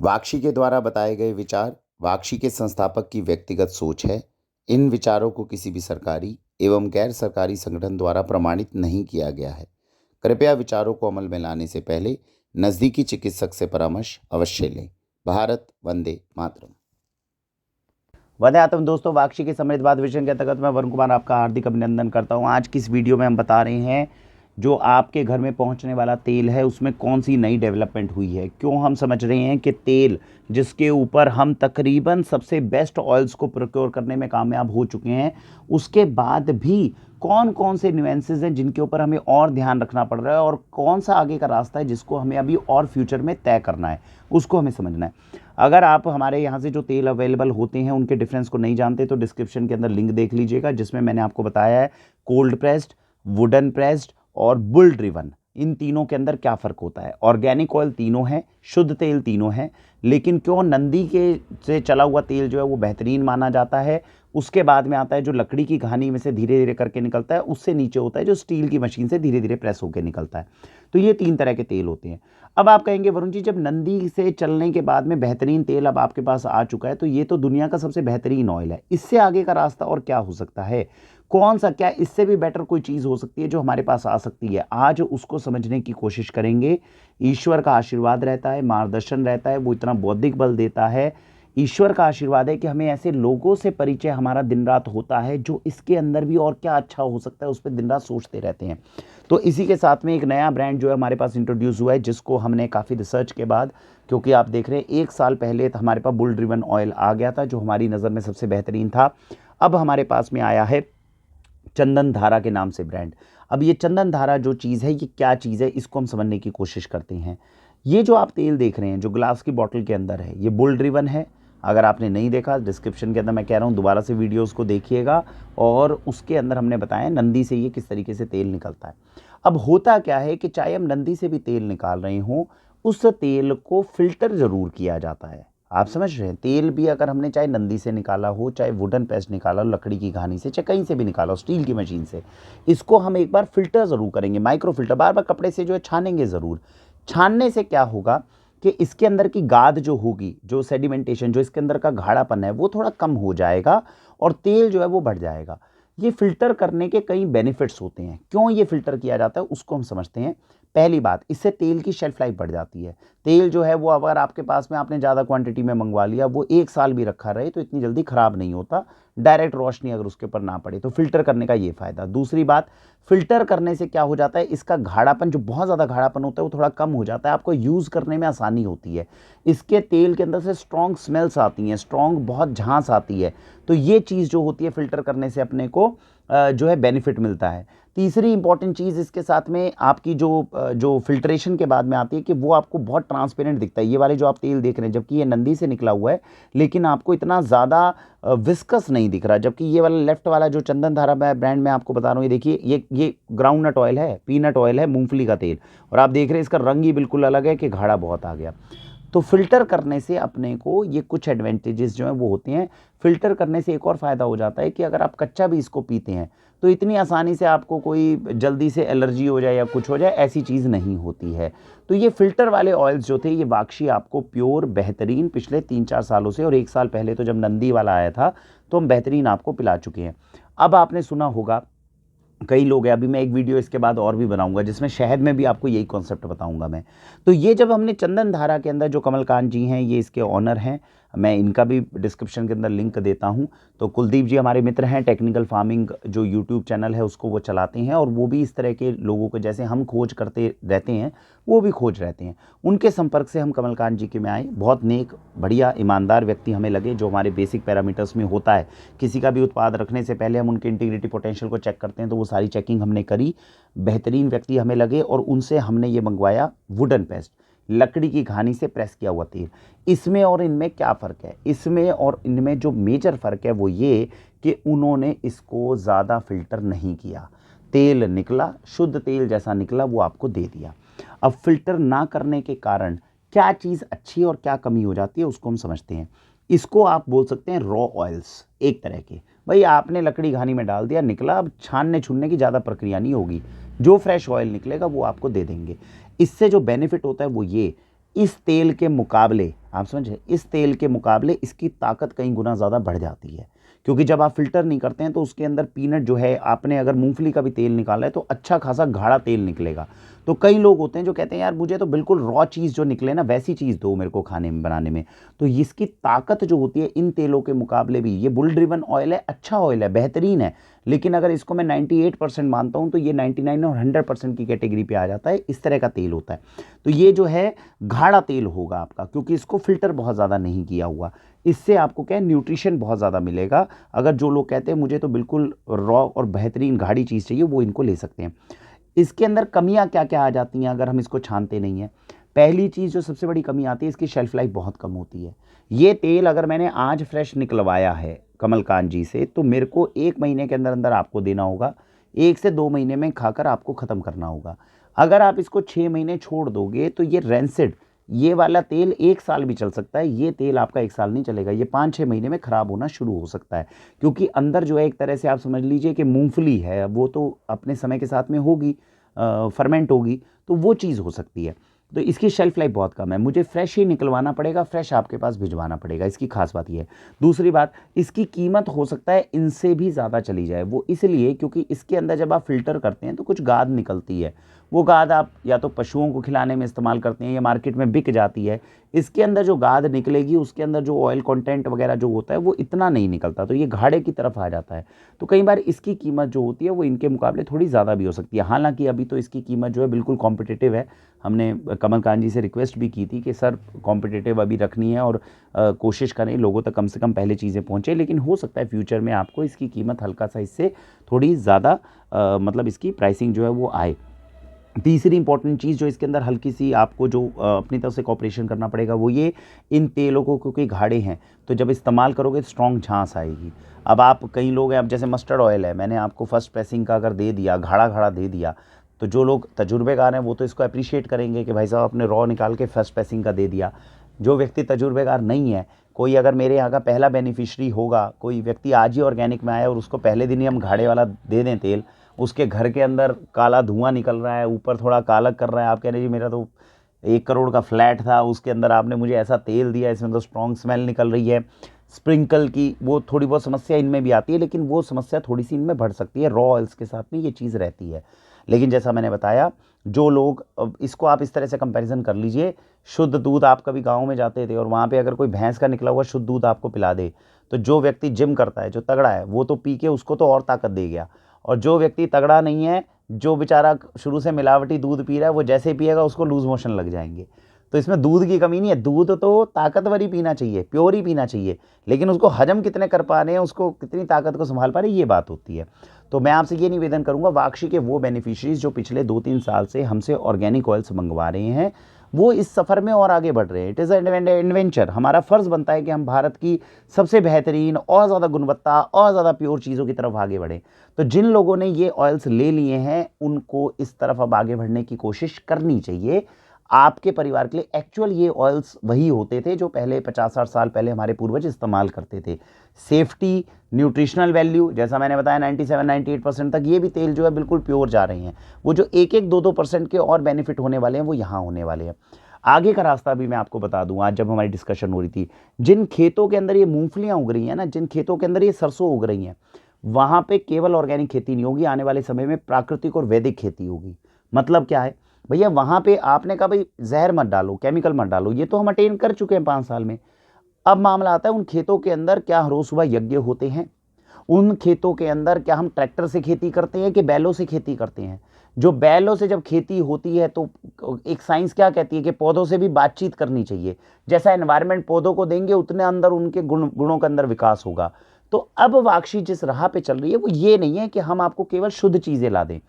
वाक्षी के द्वारा बताए गए विचार वाक्षी के संस्थापक की व्यक्तिगत सोच है। इन विचारों को किसी भी सरकारी एवं गैर सरकारी संगठन द्वारा प्रमाणित नहीं किया गया है। कृपया विचारों को अमल में लाने से पहले नज़दीकी चिकित्सक से परामर्श अवश्य लें। भारत वंदे मातरम। वंदे मातरम। दोस्तों, वाक्षी के समृद्धवाद विजन के अंतर्गत मैं वरुण कुमार आपका हार्दिक अभिनंदन करता हूं। आज की इस वीडियो में हम बता रहे हैं जो आपके घर में पहुंचने वाला तेल है उसमें कौन सी नई डेवलपमेंट हुई है। क्यों हम समझ रहे हैं कि तेल जिसके ऊपर हम तकरीबन सबसे बेस्ट ऑयल्स को प्रोक्योर करने में कामयाब हो चुके हैं, उसके बाद भी कौन कौन से न्यूएंसेस हैं जिनके ऊपर हमें और ध्यान रखना पड़ रहा है और कौन सा आगे का रास्ता है जिसको हमें अभी और फ्यूचर में तय करना है, उसको हमें समझना है। अगर आप हमारे यहाँ से जो तेल अवेलेबल होते हैं उनके डिफरेंस को नहीं जानते तो डिस्क्रिप्शन के अंदर लिंक देख लीजिएगा, जिसमें मैंने आपको बताया है कोल्ड प्रेस्ड, वुडन प्रेस्ड और बुल ड्रिवन, इन तीनों के अंदर क्या फ़र्क होता है। ऑर्गेनिक ऑयल तीनों हैं, शुद्ध तेल तीनों हैं, लेकिन क्यों नंदी के से चला हुआ तेल जो है वो बेहतरीन माना जाता है। उसके बाद में आता है जो लकड़ी की घानी में से धीरे धीरे करके निकलता है, उससे नीचे होता है जो स्टील की मशीन से धीरे धीरे प्रेस होकर निकलता है। तो ये 3 तरह के तेल होते हैं। अब आप कहेंगे वरुण जी, जब नंदी से चलने के बाद में बेहतरीन तेल अब आपके पास आ चुका है तो ये तो दुनिया का सबसे बेहतरीन ऑयल है, इससे आगे का रास्ता और क्या हो सकता है, कौन सा, क्या इससे भी बेटर कोई चीज़ हो सकती है जो हमारे पास आ सकती है। आज उसको समझने की कोशिश करेंगे। ईश्वर का आशीर्वाद रहता है, मार्गदर्शन रहता है, वो इतना बौद्धिक बल देता है। ईश्वर का आशीर्वाद है कि हमें ऐसे लोगों से परिचय हमारा दिन रात होता है जो इसके अंदर भी और क्या अच्छा हो सकता है उस पर दिन रात सोचते रहते हैं। तो इसी के साथ में एक नया ब्रांड जो है हमारे पास इंट्रोड्यूस हुआ है, जिसको हमने काफ़ी रिसर्च के बाद, क्योंकि आप देख रहे हैं 1 साल पहले तो हमारे पास बुल ड्रिवन ऑयल आ गया था जो हमारी नज़र में सबसे बेहतरीन था। अब हमारे पास में आया है चंदन धारा के नाम से ब्रांड। अब ये चंदन धारा जो चीज़ है ये क्या चीज़ है, इसको हम समझने की कोशिश करते हैं। ये जो आप तेल देख रहे हैं जो ग्लास की बॉटल के अंदर है, ये बुल ड्रिवन है। अगर आपने नहीं देखा, डिस्क्रिप्शन के अंदर मैं कह रहा हूँ दोबारा से वीडियोस को देखिएगा, और उसके अंदर हमने बताया नंदी से ये किस तरीके से तेल निकलता है। अब होता क्या है कि चाहे हम नंदी से भी तेल निकाल रहे हों, उस तेल को फिल्टर ज़रूर किया जाता है। आप समझ रहे हैं, तेल भी अगर हमने चाहे नंदी से निकाला हो, चाहे वुडन पेस्ट निकाला हो, लकड़ी की घानी से, चाहे कहीं से भी निकाला हो, स्टील की मशीन से, इसको हम एक बार फिल्टर ज़रूर करेंगे, माइक्रो फिल्टर, बार बार कपड़े से जो है छानेंगे ज़रूर। छानने से क्या होगा कि इसके अंदर की गाद जो होगी, जो सेडिमेंटेशन, जो इसके अंदर का गाढ़ापन है वो थोड़ा कम हो जाएगा और तेल जो है वो बढ़ जाएगा। ये फिल्टर करने के कई बेनिफिट्स होते हैं। क्यों ये फिल्टर किया जाता है उसको हम समझते हैं। पहली बात, इससे तेल की शेल्फ लाइफ बढ़ जाती है। तेल जो है वो अगर आपके पास में आपने ज़्यादा क्वांटिटी में मंगवा लिया, वो 1 साल भी रखा रहे तो इतनी जल्दी ख़राब नहीं होता, डायरेक्ट रोशनी अगर उसके ऊपर ना पड़े तो। फिल्टर करने का ये फ़ायदा। दूसरी बात, फिल्टर करने से क्या हो जाता है, इसका गाढ़ापन, जो बहुत ज़्यादा गाढ़ापन होता है वो थोड़ा कम हो जाता है, आपको यूज़ करने में आसानी होती है। इसके तेल के अंदर से स्ट्रॉन्ग स्मेल्स आती हैं, स्ट्रॉन्ग बहुत झांस आती है। तो ये चीज़ जो होती है फिल्टर करने से अपने को जो है बेनिफिट मिलता है। तीसरी इंपॉर्टेंट चीज़ इसके साथ में आपकी जो फिल्ट्रेशन के बाद में आती है कि वो आपको बहुत ट्रांसपेरेंट दिखता है। ये वाले जो आप तेल देख रहे हैं, जबकि ये नंदी से निकला हुआ है, लेकिन आपको इतना ज़्यादा विस्कस नहीं दिख रहा। जबकि ये वाला लेफ्ट वाला जो चंदन धारा ब्रांड में आपको बता रहा हूँ, ये देखिए, ये ग्राउंड नट ऑयल है, पीनट ऑयल है, मूंगफली का तेल, और आप देख रहे हैं इसका रंग ही बिल्कुल अलग है कि गाढ़ा बहुत आ गया। तो फिल्टर करने से अपने को ये कुछ एडवांटेजेस जो हैं वो होते हैं। फिल्टर करने से एक और फ़ायदा हो जाता है कि अगर आप कच्चा भी इसको पीते हैं तो इतनी आसानी से आपको कोई जल्दी से एलर्जी हो जाए या कुछ हो जाए, ऐसी चीज़ नहीं होती है। तो ये फ़िल्टर वाले ऑयल्स जो थे, ये वाक्षी आपको प्योर बेहतरीन पिछले 3-4 सालों से, और 1 साल पहले तो जब नंदी वाला आया था तो हम बेहतरीन आपको पिला चुके हैं। अब आपने सुना होगा, कई लोग हैं, अभी मैं एक वीडियो इसके बाद और भी बनाऊंगा जिसमें शहद में भी आपको यही कॉन्सेप्ट बताऊंगा मैं। तो ये जब हमने चंदन धारा के अंदर, जो कमलकांत जी हैं ये इसके ऑनर हैं, मैं इनका भी डिस्क्रिप्शन के अंदर लिंक देता हूं। तो कुलदीप जी हमारे मित्र हैं, टेक्निकल फार्मिंग जो यूट्यूब चैनल है उसको वो चलाते हैं, और वो भी इस तरह के लोगों को, जैसे हम खोज करते रहते हैं वो भी खोज रहते हैं। उनके संपर्क से हम कमलकांत जी के में आए। बहुत नेक, बढ़िया, ईमानदार व्यक्ति हमें लगे, जो हमारे बेसिक पैरामीटर्स में होता है। किसी का भी उत्पाद रखने से पहले हम उनके इंटीग्रिटी पोटेंशियल को चेक करते हैं, तो वो सारी चेकिंग हमने करी। बेहतरीन व्यक्ति हमें लगे, और उनसे हमने ये मंगवाया वुडन पेस्ट, लकड़ी की घानी से प्रेस किया हुआ तेल। इसमें और इनमें क्या फ़र्क है, इसमें और इनमें जो मेजर फ़र्क है वो ये कि उन्होंने इसको ज़्यादा फिल्टर नहीं किया। तेल निकला, शुद्ध तेल जैसा निकला वो आपको दे दिया। अब फिल्टर ना करने के कारण क्या चीज़ अच्छी और क्या कमी हो जाती है उसको हम समझते हैं। इसको आप बोल सकते हैं रॉ ऑयल्स, एक तरह के। भाई आपने लकड़ी घानी में डाल दिया, निकला, अब छानने छुनने की ज़्यादा प्रक्रिया नहीं होगी, जो फ्रेश ऑयल निकलेगा वो आपको दे देंगे। इससे जो बेनिफिट होता है वो ये, इस तेल के मुकाबले आप समझे, इस तेल के मुकाबले इसकी ताकत कई गुना ज़्यादा बढ़ जाती है, क्योंकि जब आप फिल्टर नहीं करते हैं तो उसके अंदर पीनट जो है, आपने अगर मूंगफली का भी तेल निकाला है तो अच्छा खासा गाढ़ा तेल निकलेगा। तो कई लोग होते हैं जो कहते हैं यार मुझे तो बिल्कुल रॉ चीज़ जो निकले ना वैसी चीज़ दो मेरे को खाने में, बनाने में। तो इसकी ताकत जो होती है इन तेलों के मुकाबले भी, ये बुल ड्रिवन ऑयल है, अच्छा ऑयल है, बेहतरीन है, लेकिन अगर इसको मैं 98% मानता हूँ तो ये 99 और 100% की कैटेगरी पे आ जाता है। इस तरह का तेल होता है। तो ये जो है गाढ़ा तेल होगा आपका, क्योंकि इसको फिल्टर बहुत ज़्यादा नहीं किया हुआ। इससे आपको क्या है, न्यूट्रिशन बहुत ज़्यादा मिलेगा। अगर जो लोग कहते हैं मुझे तो बिल्कुल रॉ और बेहतरीन गाढ़ी चीज़ चाहिए, वो इनको ले सकते हैं। इसके अंदर कमियां क्या क्या आ जाती हैं अगर हम इसको छानते नहीं हैं। पहली चीज़ जो सबसे बड़ी कमी आती है, इसकी शेल्फ लाइफ बहुत कम होती है। ये तेल अगर मैंने आज फ्रेश निकलवाया है कमलकांत जी से, तो मेरे को 1 महीने के अंदर अंदर आपको देना होगा, 1 से 2 महीने में खाकर आपको ख़त्म करना होगा। अगर आप इसको 6 महीने छोड़ दोगे तो ये रेंसिड, ये वाला तेल 1 साल भी चल सकता है, ये तेल आपका 1 साल नहीं चलेगा, ये 5-6 महीने में ख़राब होना शुरू हो सकता है। क्योंकि अंदर जो है एक तरह से आप समझ लीजिए कि मूंगफली है, वो तो अपने समय के साथ में होगी, फर्मेंट होगी, तो वो चीज़ हो सकती है। तो इसकी शेल्फ लाइफ बहुत कम है, मुझे फ्रेश ही निकलवाना पड़ेगा, फ्रेश आपके पास भिजवाना पड़ेगा, इसकी खास बात ये है। दूसरी बात, इसकी कीमत हो सकता है इनसे भी ज़्यादा चली जाए। वो इसलिए क्योंकि इसके अंदर जब आप फ़िल्टर करते हैं तो कुछ गाद निकलती है, वो गाद आप या तो पशुओं को खिलाने में इस्तेमाल करते हैं या मार्केट में बिक जाती है। इसके अंदर जो गाद निकलेगी उसके अंदर जो ऑयल कंटेंट वगैरह जो होता है वो इतना नहीं निकलता, तो ये घाड़े की तरफ आ जाता है। तो कई बार इसकी कीमत जो होती है वो इनके मुकाबले थोड़ी ज़्यादा भी हो सकती है। हालांकि अभी तो इसकी कीमत जो है बिल्कुल कॉम्पिटिटिव है। हमने कमलकांत जी से रिक्वेस्ट भी की थी कि सर कॉम्पिटिटिव अभी रखनी है और कोशिश करें लोगों तक कम से कम पहले चीज़ें पहुँचे, लेकिन हो सकता है फ्यूचर में आपको इसकी कीमत हल्का सा इससे थोड़ी ज़्यादा मतलब इसकी प्राइसिंग जो है वो आए। तीसरी इंपॉर्टेंट चीज़ जो इसके अंदर हल्की सी आपको जो अपनी तरफ से कॉपरेशन करना पड़ेगा वो ये, इन तेलों को क्योंकि गाढ़े हैं तो जब इस्तेमाल करोगे तो स्ट्रॉन्ग झांस आएगी। अब आप कई लोग हैं, अब जैसे मस्टर्ड ऑयल है, मैंने आपको फर्स्ट प्रेसिंग का अगर दे दिया, गाढ़ा गाढ़ा दे दिया, तो जो लोग तजुर्बेकार हैं वो तो इसको अप्रिशिएट करेंगे कि भाई साहब आपने रॉ निकाल के फर्स्ट प्रेसिंग का दे दिया। जो व्यक्ति तजुर्बेकार नहीं है, कोई अगर मेरे यहाँ का पहला बेनिफिशरी होगा, कोई व्यक्ति आज ही ऑर्गेनिक में आया और उसको पहले दिन ही हम गाढ़े वाला दे दें तेल, उसके घर के अंदर काला धुआं निकल रहा है, ऊपर थोड़ा काला कर रहा है, आप कह रहे जी मेरा तो 1 करोड़ का फ्लैट था, उसके अंदर आपने मुझे ऐसा तेल दिया, इसमें तो स्ट्रॉन्ग स्मेल निकल रही है, स्प्रिंकल की वो थोड़ी बहुत समस्या इनमें भी आती है, लेकिन वो समस्या थोड़ी सी इनमें बढ़ सकती है, रॉ ऑयल्स के साथ में ये चीज़ रहती है। लेकिन जैसा मैंने बताया, जो लोग, इसको आप इस तरह से कंपैरिजन कर लीजिए, शुद्ध दूध आप कभी गाँव में जाते थे और वहाँ पे अगर कोई भैंस का निकला हुआ शुद्ध दूध आपको पिला दे, तो जो व्यक्ति जिम करता है, जो तगड़ा है, वो तो पी के उसको तो और ताकत दे गया, और जो व्यक्ति तगड़ा नहीं है, जो बेचारा शुरू से मिलावटी दूध पी रहा है, वो जैसे ही पिएगा उसको लूज मोशन लग जाएंगे। तो इसमें दूध की कमी नहीं है, दूध तो ताकतवर ही पीना चाहिए, प्योर ही पीना चाहिए, लेकिन उसको हजम कितने कर पा रहे हैं, उसको कितनी ताकत को संभाल पा रहे हैं, ये बात होती है। तो मैं आपसे ये निवेदन करूंगा, वाक्षी के वो बेनिफिशरीज जो पिछले 2-3 साल से हमसे ऑर्गेनिक ऑयल्स मंगवा रहे हैं, वो इस सफ़र में और आगे बढ़ रहे हैं। It is adventure. हमारा फ़र्ज़ बनता है कि हम भारत की सबसे बेहतरीन और ज़्यादा गुणवत्ता और ज़्यादा प्योर चीज़ों की तरफ आगे बढ़ें। तो जिन लोगों ने ये ऑयल्स ले लिए हैं उनको इस तरफ अब आगे बढ़ने की कोशिश करनी चाहिए। आपके परिवार के लिए एक्चुअल ये ऑयल्स वही होते थे जो पहले 50-60 साल पहले हमारे पूर्वज इस्तेमाल करते थे। सेफ्टी, न्यूट्रिशनल वैल्यू, जैसा मैंने बताया 97-98% तक ये भी तेल जो है बिल्कुल प्योर जा रहे हैं। वो जो 1-1, 2-2% के और बेनिफिट होने वाले हैं वो यहाँ होने वाले हैं। आगे का रास्ता भी मैं आपको बता दूं। आज जब हमारी डिस्कशन हो रही थी, जिन खेतों के अंदर ये मूंगफलियां उग रही हैं ना, जिन खेतों के अंदर ये सरसों उग रही हैं, वहां पे केवल ऑर्गेनिक खेती नहीं होगी, आने वाले समय में प्राकृतिक और वैदिक खेती होगी। मतलब क्या है भैया, वहां पे आपने कहा भाई जहर मत डालो, केमिकल मत डालो, ये तो हम अटेन कर चुके हैं 5 साल में। अब मामला आता है उन खेतों के अंदर क्या रोज सुबह यज्ञ होते हैं, उन खेतों के अंदर क्या हम ट्रैक्टर से खेती करते हैं कि बैलों से खेती करते हैं। जो बैलों से जब खेती होती है तो एक साइंस क्या कहती है कि पौधों से भी बातचीत करनी चाहिए, जैसा एनवायरनमेंट पौधों को देंगे उतने अंदर उनके गुणों के अंदर विकास होगा। तो अब वाक्षी जिस राह पे चल रही है वो ये नहीं है कि हम आपको केवल शुद्ध चीजें ला दें।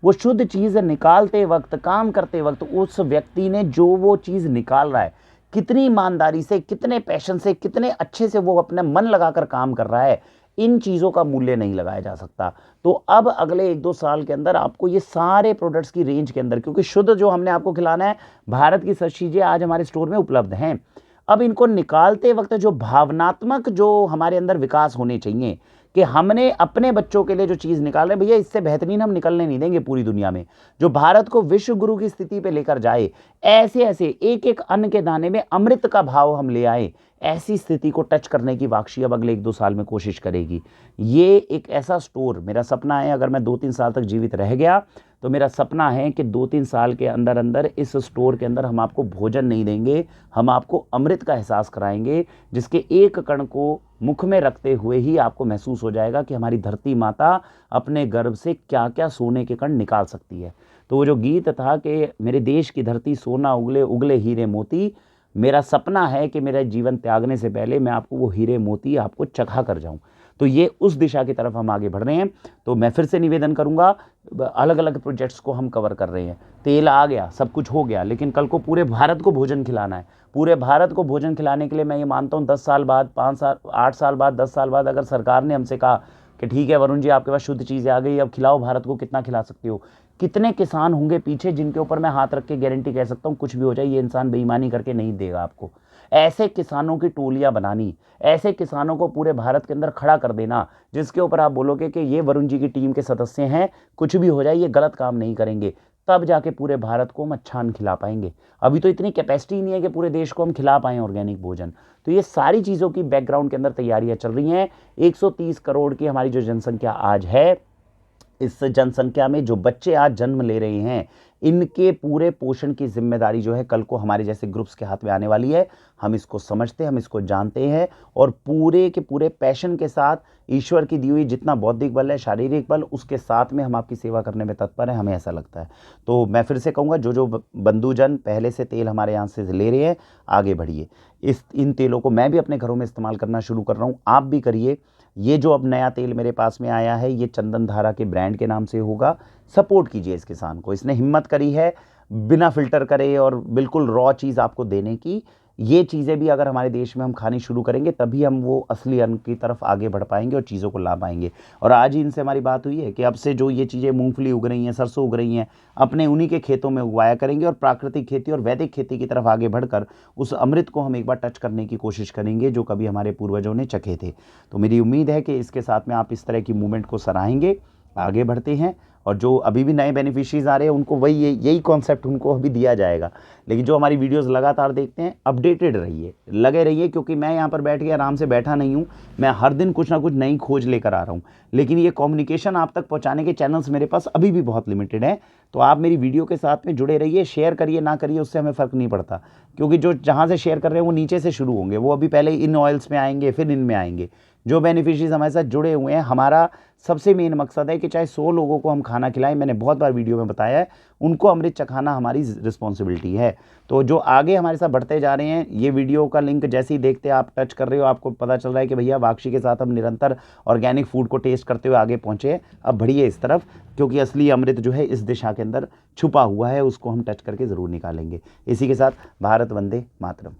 वो शुद्ध चीज निकालते वक्त, काम करते वक्त, उस व्यक्ति ने जो वो चीज निकाल रहा है, कितनी ईमानदारी से, कितने पैशन से, कितने अच्छे से वो अपने मन लगाकर काम कर रहा है, इन चीज़ों का मूल्य नहीं लगाया जा सकता। तो अब अगले 1-2 साल के अंदर आपको ये सारे प्रोडक्ट्स की रेंज के अंदर, क्योंकि शुद्ध जो हमने आपको खिलाना है, भारत की सब चीज़ें आज हमारे स्टोर में उपलब्ध हैं। अब इनको निकालते वक्त जो भावनात्मक जो हमारे अंदर विकास होने चाहिए कि हमने अपने बच्चों के लिए जो चीज़ निकाल रहे हैं, भैया इससे बेहतरीन हम निकलने नहीं देंगे पूरी दुनिया में, जो भारत को विश्व गुरु की स्थिति पे लेकर जाए। ऐसे ऐसे एक एक अन्न के दाने में अमृत का भाव हम ले आए, ऐसी स्थिति को टच करने की वाक्षी अब अगले 1-2 साल में कोशिश करेगी। ये एक ऐसा स्टोर, मेरा सपना है, अगर मैं 2-3 साल तक जीवित रह गया तो मेरा सपना है कि 2-3 साल के अंदर अंदर इस स्टोर के अंदर हम आपको भोजन नहीं देंगे, हम आपको अमृत का एहसास कराएंगे, जिसके एक कण को मुख में रखते हुए ही आपको महसूस हो जाएगा कि हमारी धरती माता अपने गर्भ से क्या क्या सोने के कण निकाल सकती है। तो वो जो गीत था कि मेरे देश की धरती सोना उगले उगले हीरे मोती, मेरा सपना है कि मेरा जीवन त्यागने से पहले मैं आपको वो हीरे मोती आपको चखा कर जाऊं। तो ये उस दिशा की तरफ हम आगे बढ़ रहे हैं। तो मैं फिर से निवेदन करूंगा, अलग अलग प्रोजेक्ट्स को हम कवर कर रहे हैं। तेल आ गया, सब कुछ हो गया, लेकिन कल को पूरे भारत को भोजन खिलाना है। पूरे भारत को भोजन खिलाने के लिए मैं ये मानता हूँ 10 साल बाद, 5 साल, 8 साल बाद, 10 साल बाद अगर सरकार ने हमसे कहा कि ठीक है वरुण जी, आपके पास शुद्ध चीज़ें आ गई, अब खिलाओ भारत को, कितना खिला सकते हो, कितने किसान होंगे पीछे जिनके ऊपर मैं हाथ रख के गारंटी कह सकता हूँ कुछ भी हो जाए ये इंसान बेईमानी करके नहीं देगा आपको। ऐसे किसानों की टोलियां बनानी, ऐसे किसानों को पूरे भारत के अंदर खड़ा कर देना जिसके ऊपर आप बोलोगे कि ये वरुण जी की टीम के सदस्य हैं, कुछ भी हो जाए ये गलत काम नहीं करेंगे, तब जाके पूरे भारत को हम अच्छा अन्न खिला पाएंगे। अभी तो इतनी कैपेसिटी नहीं है कि पूरे देश को हम खिला पाएं ऑर्गेनिक भोजन। तो ये सारी चीज़ों की बैकग्राउंड के अंदर तैयारियां चल रही हैं। 130 करोड़ की हमारी जो जनसंख्या आज है, इस जनसंख्या में जो बच्चे आज जन्म ले रहे हैं, इनके पूरे पोषण की जिम्मेदारी जो है कल को हमारे जैसे ग्रुप्स के हाथ में आने वाली है। हम इसको समझते हैं, हम इसको जानते हैं और पूरे के पूरे पैशन के साथ ईश्वर की दी हुई जितना बौद्धिक बल है, शारीरिक बल, उसके साथ में हम आपकी सेवा करने में तत्पर हैं, हमें ऐसा लगता है। तो मैं फिर से कहूँगा, जो जो बंधुजन पहले से तेल हमारे यहाँ से ले रहे हैं, आगे बढ़िए। इन तेलों को मैं भी अपने घरों में इस्तेमाल करना शुरू कर रहा हूँ, आप भी करिए। ये जो अब नया तेल मेरे पास में आया है, ये चंदन धारा के ब्रांड के नाम से होगा। सपोर्ट कीजिए इस किसान को, इसने हिम्मत करी है बिना फिल्टर करे और बिल्कुल रॉ चीज़ आपको देने की। ये चीज़ें भी अगर हमारे देश में हम खानी शुरू करेंगे तभी हम वो असली अन्न की तरफ आगे बढ़ पाएंगे और चीज़ों को ला पाएंगे। और आज ही इनसे हमारी बात हुई है कि अब से जो ये चीज़ें मूंगफली उग रही हैं, सरसों उग रही हैं, अपने उन्हीं के खेतों में उगाया करेंगे और प्राकृतिक खेती और वैदिक खेती की तरफ आगे बढ़कर उस अमृत को हम एक बार टच करने की कोशिश करेंगे जो कभी हमारे पूर्वजों ने चखे थे। तो मेरी उम्मीद है कि इसके साथ में आप इस तरह की मूवमेंट को सराहेंगे। आगे बढ़ते हैं और जो अभी भी नए बेनिफिशरीज आ रहे हैं उनको वही यही कॉन्सेप्ट उनको अभी दिया जाएगा। लेकिन जो हमारी वीडियोस लगातार देखते हैं, अपडेटेड रहिए, लगे रहिए, क्योंकि मैं यहाँ पर बैठ के आराम से बैठा नहीं हूँ, मैं हर दिन कुछ ना कुछ नई खोज लेकर आ रहा हूँ। लेकिन ये कम्युनिकेशन आप तक पहुँचाने के चैनल्स मेरे पास अभी भी बहुत लिमिटेड हैं। तो आप मेरी वीडियो के साथ में जुड़े रहिए, शेयर करिए ना करिए उससे हमें फ़र्क नहीं पड़ता, क्योंकि जो जहाँ से शेयर कर रहे हैं वो नीचे से शुरू होंगे, वो अभी पहले इन ऑयल्स में आएंगे, फिर इनमें आएंगे। जो बेनिफिशरीज हमारे साथ जुड़े हुए हैं, हमारा सबसे मेन मकसद है कि चाहे 100 लोगों को हम खाना खिलाएं, मैंने बहुत बार वीडियो में बताया है, उनको अमृत चखाना हमारी रिस्पॉन्सिबिलिटी है। तो जो आगे हमारे साथ बढ़ते जा रहे हैं, ये वीडियो का लिंक जैसे ही देखते आप टच कर रहे हो, आपको पता चल रहा है कि भैया वाक्षी के साथ हम निरंतर ऑर्गेनिक फूड को टेस्ट करते हुए आगे पहुँचे। अब बढ़िए इस तरफ, क्योंकि असली अमृत जो है इस दिशा के अंदर छुपा हुआ है, उसको हम टच करके ज़रूर निकालेंगे। इसी के साथ भारत वंदे मातरम।